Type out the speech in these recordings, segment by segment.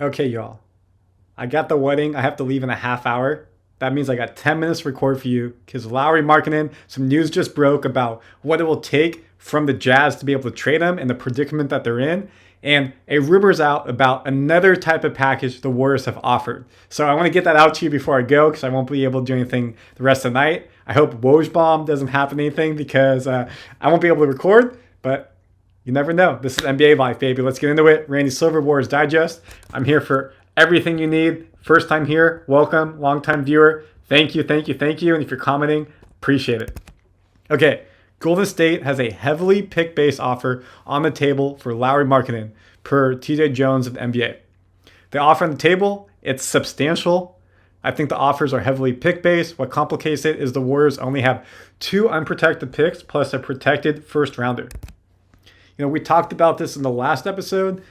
Okay, y'all. I got the wedding. I have to leave in a half hour. That means I got 10 minutes to record for you because Lauri Markkanen, some news just broke about what it will take from the Jazz to be able to trade him and the predicament that they're in. And a rumor's out about another type of package the Warriors have offered. So I want to get that out to you before I go because I won't be able to do anything the rest of the night. I hope Woj doesn't happen anything because I won't be able to record. But you never know. This is NBA Life, baby. Let's get into it. Randy Silver, Warriors Digest. I'm here for everything you need. First time here, welcome. Long time viewer, thank you, thank you, thank you. And if you're commenting, appreciate it. Okay, Golden State has a heavily pick-based offer on the table for Lauri Markkanen per TJ Jones of the NBA. The offer on the table, it's substantial. I think the offers are heavily pick-based. What complicates it is the Warriors only have 2 unprotected picks plus a protected first rounder. You know, we talked about this in the last episode.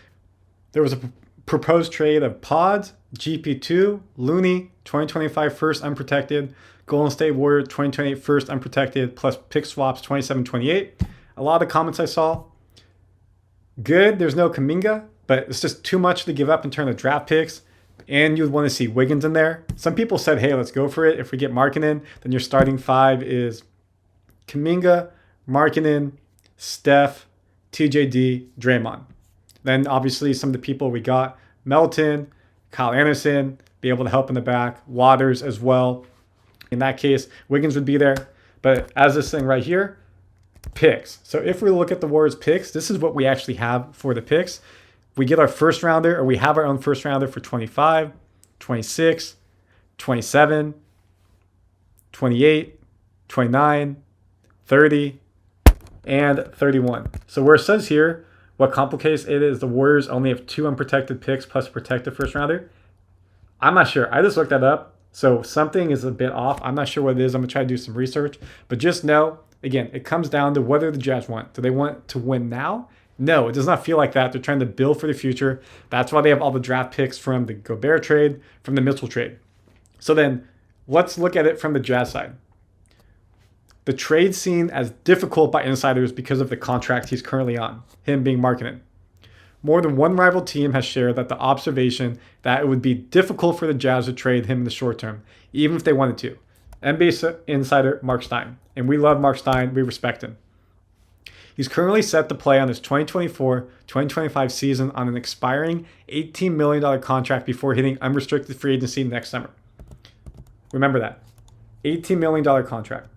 There was a proposed trade of Pods, GP2, Looney, 2025 first unprotected, Golden State Warrior 2028 first unprotected, plus pick swaps 27-28. A lot of the comments I saw, good, there's no Kuminga, but it's just too much to give up in terms of draft picks. And you'd want to see Wiggins in there. Some people said, hey, let's go for it. If we get Markkanen, then your starting 5 is Kuminga, Markkanen, Steph, TJD, Draymond. Then obviously some of the people we got, Melton, Kyle Anderson, be able to help in the back, Waters as well. In that case, Wiggins would be there. But as this thing right here, picks. So if we look at the Warriors picks, this is what we actually have for the picks. We get our first rounder, or we have our own first rounder for 25, 26, 27, 28, 29, 30, and 31. So where it says here, what complicates it is the Warriors only have 2 unprotected picks plus a protected first rounder. I'm not sure. I just looked that up. So something is a bit off. I'm not sure what it is. I'm going to try to do some research. But just know, again, it comes down to whether the Jazz want. Do they want to win now? No, it does not feel like that. They're trying to build for the future. That's why they have all the draft picks from the Gobert trade, from the Mitchell trade. So then let's look at it from the Jazz side. The trade seen as difficult by insiders because of the contract he's currently on, him being Markkanen. More than one rival team has shared that the observation that it would be difficult for the Jazz to trade him in the short term, even if they wanted to. NBA insider Mark Stein. And we love Mark Stein. We respect him. He's currently set to play on his 2024-2025 season on an expiring $18 million contract before hitting unrestricted free agency next summer. Remember that. $18 million contract.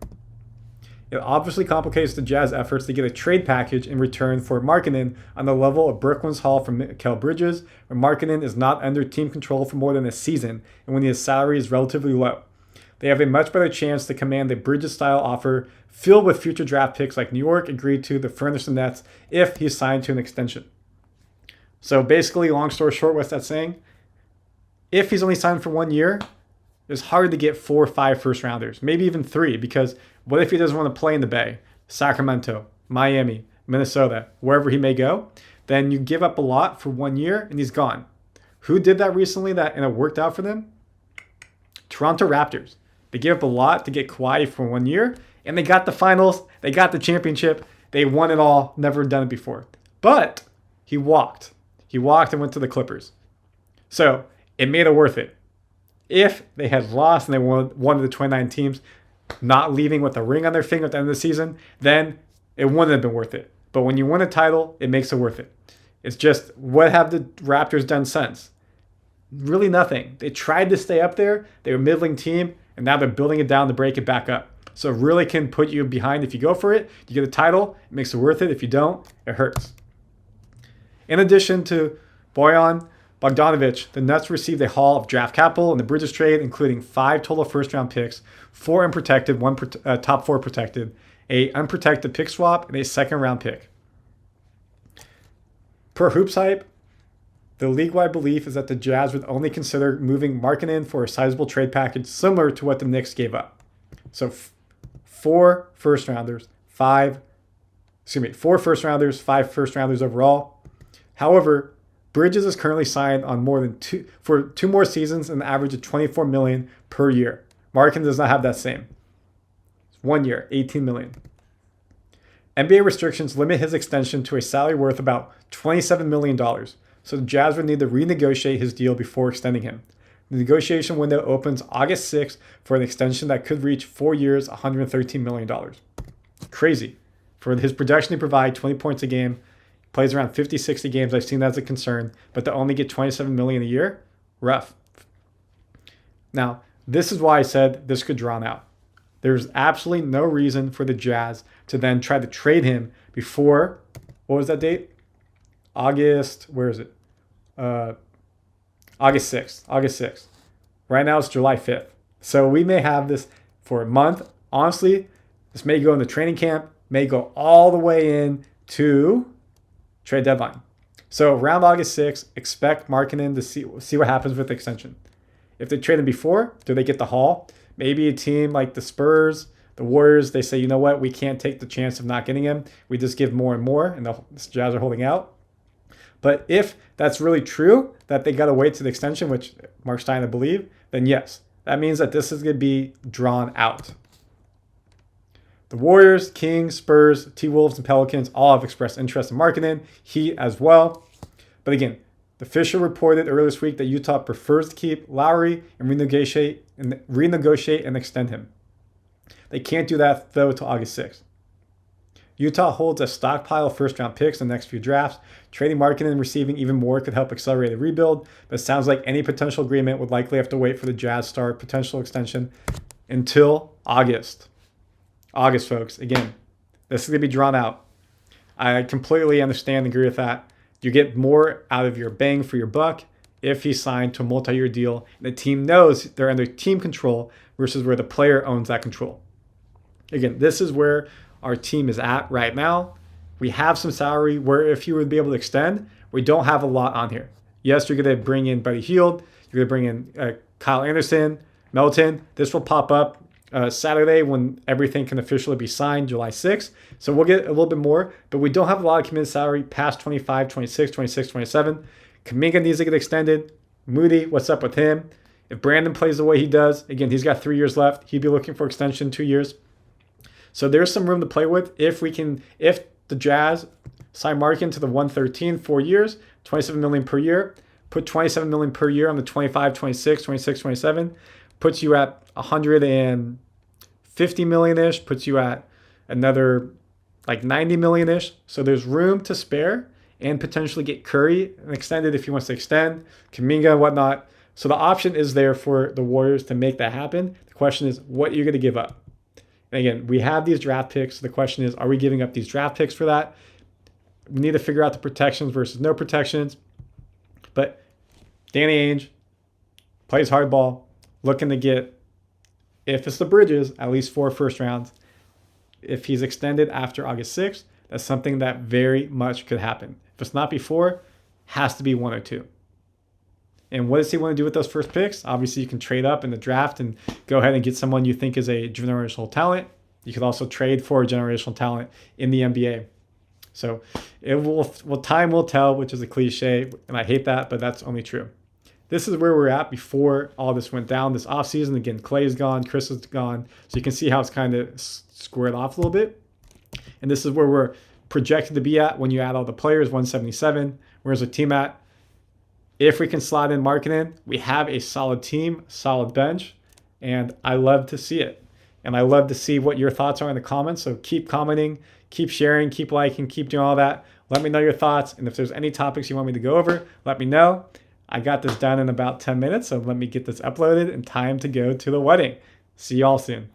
It obviously complicates the Jazz efforts to get a trade package in return for Markkanen on the level of Brooklyn's haul from Mikal Bridges, where Markkanen is not under team control for more than a season and when his salary is relatively low. They have a much better chance to command a Bridges-style offer filled with future draft picks like New York agreed to furnish the Nets if he's signed to an extension. So basically, long story short, what's that saying? If he's only signed for 1 year, it's hard to get 4 or 5 first rounders, maybe even 3, because what if he doesn't want to play in the Bay, Sacramento, Miami, Minnesota, wherever he may go? Then you give up a lot for 1 year and he's gone. Who did that recently and it worked out for them? Toronto Raptors. They gave up a lot to get Kawhi for 1 year and they got the finals, they got the championship, they won it all, never done it before. But he walked. He walked and went to the Clippers. So it made it worth it. If they had lost and they won one of the 29 teams, not leaving with a ring on their finger at the end of the season, then it wouldn't have been worth it. But when you win a title, it makes it worth it. It's just, what have the Raptors done since? Really nothing. They tried to stay up there. They were a middling team, and now they're building it down to break it back up. So it really can put you behind if you go for it. You get a title, it makes it worth it. If you don't, it hurts. In addition to Bojan Bogdanovic, the Nets received a haul of draft capital in the Bridges trade, including 5 total first-round picks, 4 unprotected, 1 top 4 protected, a unprotected pick swap, and a second-round pick. Per Hoops Hype, the league-wide belief is that the Jazz would only consider moving Markkanen for a sizable trade package similar to what the Knicks gave up. So 4 first-rounders, 4 first-rounders, 5 first-rounders overall. However, Bridges is currently signed on more than 2 more seasons and an average of $24 million per year. Markkanen does not have that same. 1 year, $18 million. NBA restrictions limit his extension to a salary worth about $27 million, So the Jazz would need to renegotiate his deal before extending him. The negotiation window opens August 6th for an extension that could reach 4 years, $113 million. Crazy. For his production to provide 20 points a game, plays around 50, 60 games. I've seen that as a concern, but to only get $27 million a year, rough. Now, this is why I said this could draw out. There's absolutely no reason for the Jazz to then try to trade him before, what was that date? August, where is it? August 6th. August 6th. Right now it's July 5th. So we may have this for a month. Honestly, this may go into training camp, may go all the way in to trade deadline. So around August 6th, expect Markkanen to see what happens with the extension. If they trade him before, do they get the haul? Maybe a team like the Spurs, the Warriors, they say, you know what, we can't take the chance of not getting him. We just give more and more, and the Jazz are holding out. But if that's really true, that they got to wait to the extension, which Mark Stein, I believe, then yes, that means that this is going to be drawn out. The Warriors, Kings, Spurs, T-Wolves, and Pelicans all have expressed interest in Markkanen. Heat as well. But again, the official reported earlier this week that Utah prefers to keep Lauri and renegotiate and extend him. They can't do that, though, until August 6th. Utah holds a stockpile of first-round picks in the next few drafts. Trading Markkanen and receiving even more could help accelerate the rebuild, but it sounds like any potential agreement would likely have to wait for the Jazz start potential extension until August. August, folks. Again, this is going to be drawn out. I completely understand and agree with that. You get more out of your bang for your buck if he's signed to a multi-year deal and the team knows they're under team control versus where the player owns that control. Again, this is where our team is at right now. We have some salary where if you would be able to extend, we don't have a lot on here. Yes, you're going to bring in Buddy Hield. You're going to bring in Kyle Anderson, Melton. This will pop up Saturday when everything can officially be signed, July 6th. So we'll get a little bit more, but we don't have a lot of committed salary past 25, 26, 26, 27. Kuminga needs to get extended. Moody, what's up with him? If Brandon plays the way he does, again, he's got 3 years left. He'd be looking for extension 2 years. So there's some room to play with if the Jazz sign Markkanen to the 113, 4 years, $27 million per year, put $27 million per year on the 25, 26, 26, 27, puts you at $150 million-ish, puts you at another like $90 million-ish. So there's room to spare and potentially get Curry extended if he wants to extend, Kuminga and whatnot. So the option is there for the Warriors to make that happen. The question is what you're going to give up. And again, we have these draft picks. The question is, are we giving up these draft picks for that? We need to figure out the protections versus no protections. But Danny Ainge plays hardball, looking to get, if it's the Bridges, at least 4 first rounds. If he's extended after August 6th, that's something that very much could happen. If it's not before, has to be 1 or 2. And what does he want to do with those first picks? Obviously, you can trade up in the draft and go ahead and get someone you think is a generational talent. You could also trade for a generational talent in the NBA. So time will tell, which is a cliche, and I hate that, but that's only true. This is where we're at before all this went down this offseason. Again, Clay's gone, Chris is gone. So you can see how it's kind of squared off a little bit. And this is where we're projected to be at when you add all the players, 177. Where's the team at? If we can slot in Markkanen, we have a solid team, solid bench, and I love to see it. And I love to see what your thoughts are in the comments. So keep commenting, keep sharing, keep liking, keep doing all that. Let me know your thoughts. And if there's any topics you want me to go over, let me know. I got this done in about 10 minutes, so let me get this uploaded and time to go to the wedding. See y'all soon.